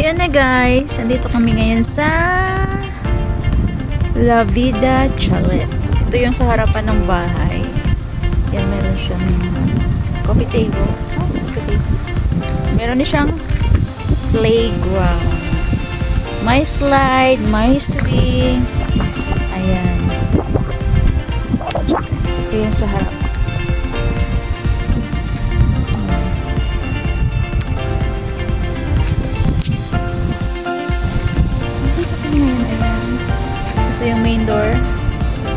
Ayan na guys, andito kami ngayon sa La Vida Chalet. Ito yung sa harapan ng bahay. Yan, meron siyang coffee table. Oh, coffee table. Meron din siyang playground. May slide, may swing. Ayan. Ito yung sa harapan. Ito yung main door.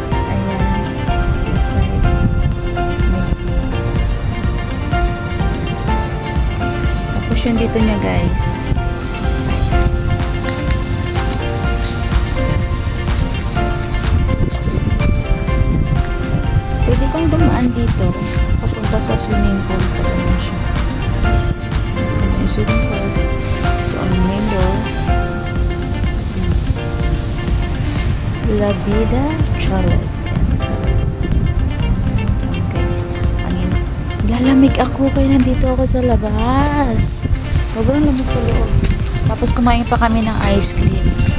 Ayan. Inside. Tapos yung dito niya guys. Pwede kang dumaan dito. Papunta sa swimming pool. Ayan siya. Yung swimming pool. Ito ang main door. La Vida Chalet. Guys, angin. Lalamig ako kaya nandito ako sa labas. Sobrang lamig sa loob. Tapos kumain pa kami ng ice creams.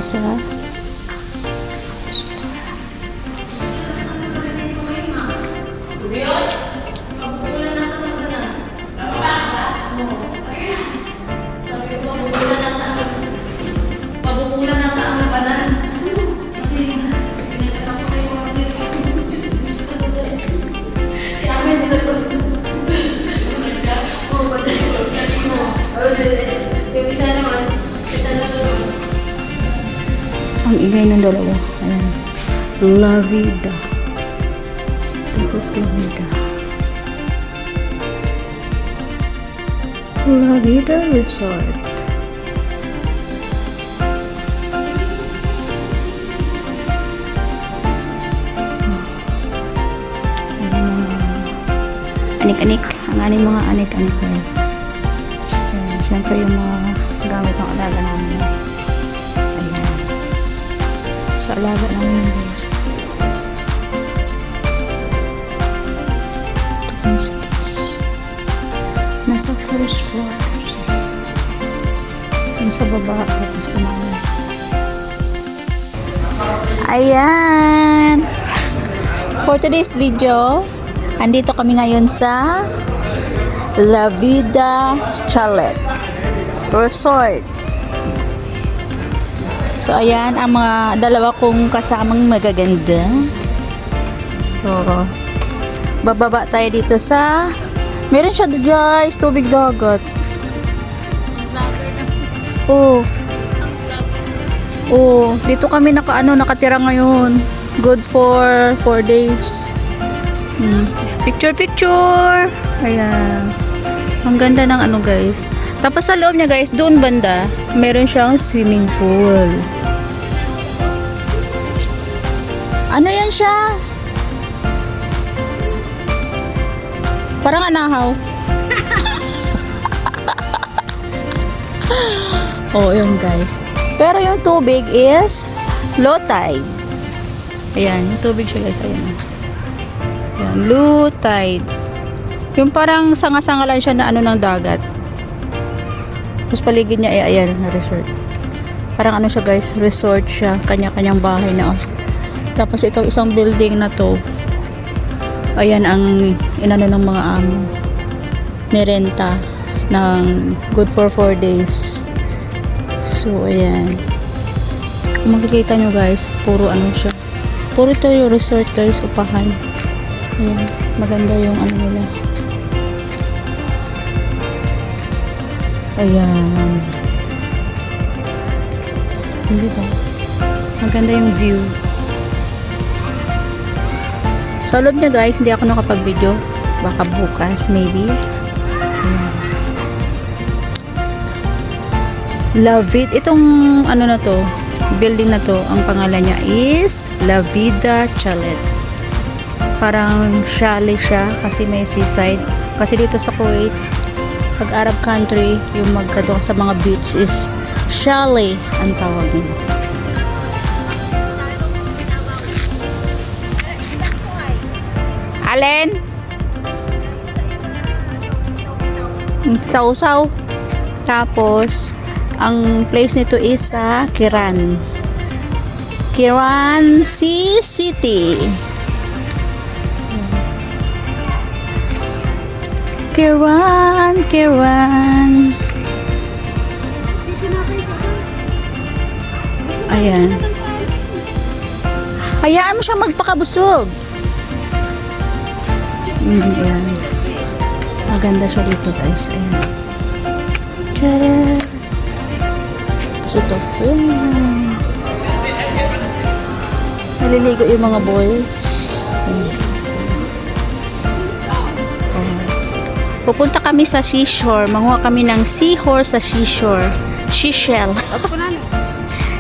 Sa ang ingay ng dalawa. Ayan. La Vida. This is La Vida. La Vida Resort. Anik-anik. Ang aning mga anik-anik. Siyempre yung mga gamit ng alaga namin. Sa alaga namin guys. Ito kami sa taas. Nasa first floor. Yung sa baba. Tapos kumain. Ayan. For today's video, andito kami ngayon sa La Vida Chalet Resort. So, ayan, ang mga dalawa kong kasamang magaganda. So, bababa tayo dito sa... Meron siya guys, tubig dagat. Oh. Oh, dito kami nakatira ngayon. Good for 4 days. Picture. Ayan. Ang ganda ng guys. Tapos sa loob niya guys, doon banda, meron siyang swimming pool. Ano yan siya? Parang anahaw. Oh, yun guys. Pero yung tubig is low tide. Ayan, yung tubig siya guys. Ayan. Ayan, low tide. Yung parang sanga-sanga lang siya na ng dagat. Tapos paligid niya ay ayan na resort. Parang siya guys, resort siya, kanya-kanyang bahay na. Tapos itong isang building na to, ayan ang ng mga amo. Nirenta ng good for 4 days. So ayan. Kung makikita nyo guys, puro siya. Puro ito yung resort guys, upahan. Ayan, maganda yung nila. Ayan. Hindi ba? Maganda yung view. Sa loob niya guys, hindi ako nakapag-video. Baka bukas, maybe. Love it. Itong ano na to, building na to, ang pangalan niya is La Vida Chalet. Parang chalet siya kasi may seaside. Kasi dito sa Kuwait, pag Arab country, yung magkado sa mga beach is chalet ang tawag nila. Alin? Sausaw. Tapos, ang place nito is sa Kiran. Kiran Sea City. Kiran, Kiran. Ayan. Hayaan mo siyang magpakabusog. Ayan. Maganda siya dito guys. Ayan. Tara. So ito. Ayan. Naliligo yung mga boys. Ayan. Pupunta kami sa seashore. Manguha kami ng seahorse sa seashore. Seashell.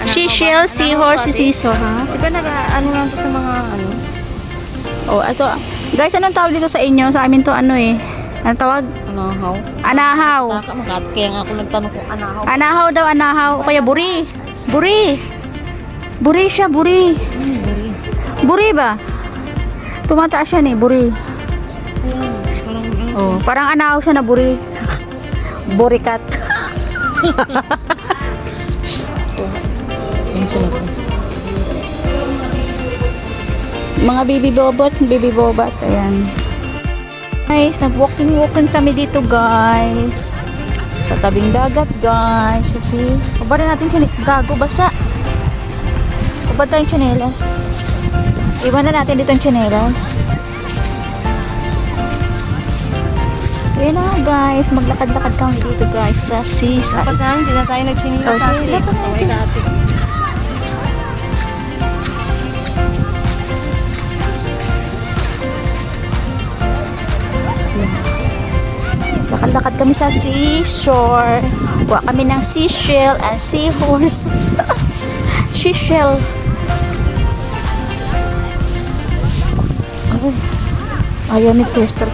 Seashell, seahorse, seashore, ha? Diba nag-ano lang to sa mga ano? Oh, ito. Guys, anong tawag dito sa inyo? Sa amin to ano eh. Anong tawag? Anahaw. Anahaw. Taka magat. Kaya nga ako nagtanong kung anahaw. Anahaw daw, anahaw. O kaya buri. Buri. Buri siya, buri. Buri. Buri ba? Tumataas siya eh, buri. Ayan. Parang ano. Oh, parang anahaw siya na buri. Burikat. Ayan sila po. Mga baby bobot, ayan. Guys, nag-walking kami dito, guys. Sa tabing dagat, guys. Okay. Kabara natin siya, gago, basa. Kabara tayong tsinelas. Iwan na natin dito ang tsinelas. So, yun na nga, guys. Maglakad-lakad kami dito, guys, sa seaside. Dapat na, hindi na tayo nagchinila Oh, sa atin. dapat Pasaway natin. Lakad-lakad kami sa seashore. Kuha kami ng seashell and seahorse. Seashell. Ayan ni Tester.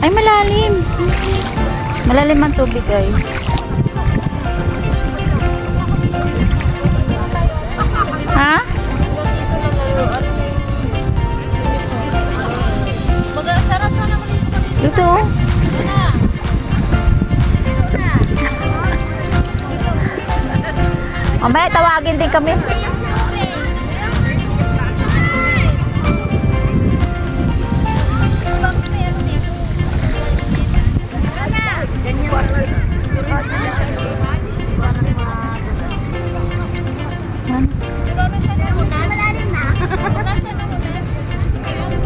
Ay, malalim. Malalim ang tubig, guys. Ha? Dito. Mamaya tawagin din kami.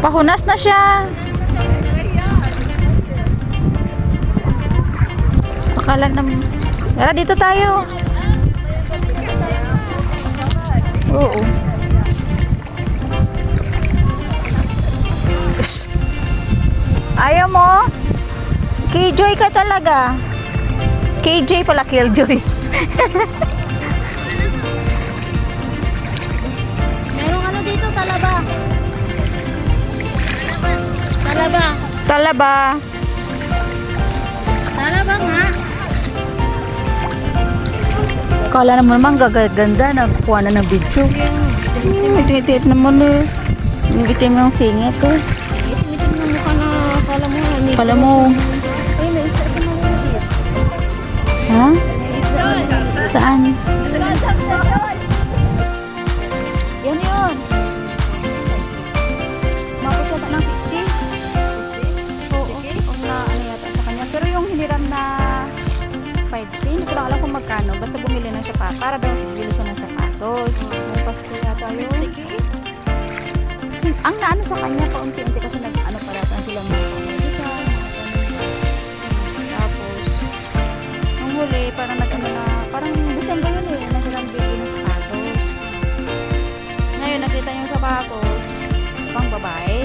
Pahunas na siya. Akala naman. Tara, dito tayo. Oo. Ush. Ayaw mo? Killjoy ka talaga. KJ pala, Killjoy. Merong ano dito, talaba. Talaba. Talaba. Talaba nga. Kala naman gaganda. Nagkuha na ng video. Itiit naman eh. Yung itim ng singit eh. Itim na mukha na kala mo. Kala mo. Ay, may isa ka maliit. Ha? Saan? Yan, para daw bibili siya ng sapatos. May pasto yata yun. Ang naano sa kanya, paunti-unti kasi nag-ano pala sila mga pamilya. Tapos, nung huli, parang nag-ano na, parang December yun eh, na silang bibili ng sapatos. Ngayon, nakita niyo yung sapatos, pang babae.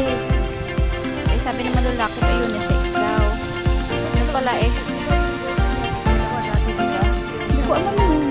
Eh, sabi naman lalaki pa unisex daw. Yun pala eh. Hindi ko alam yun.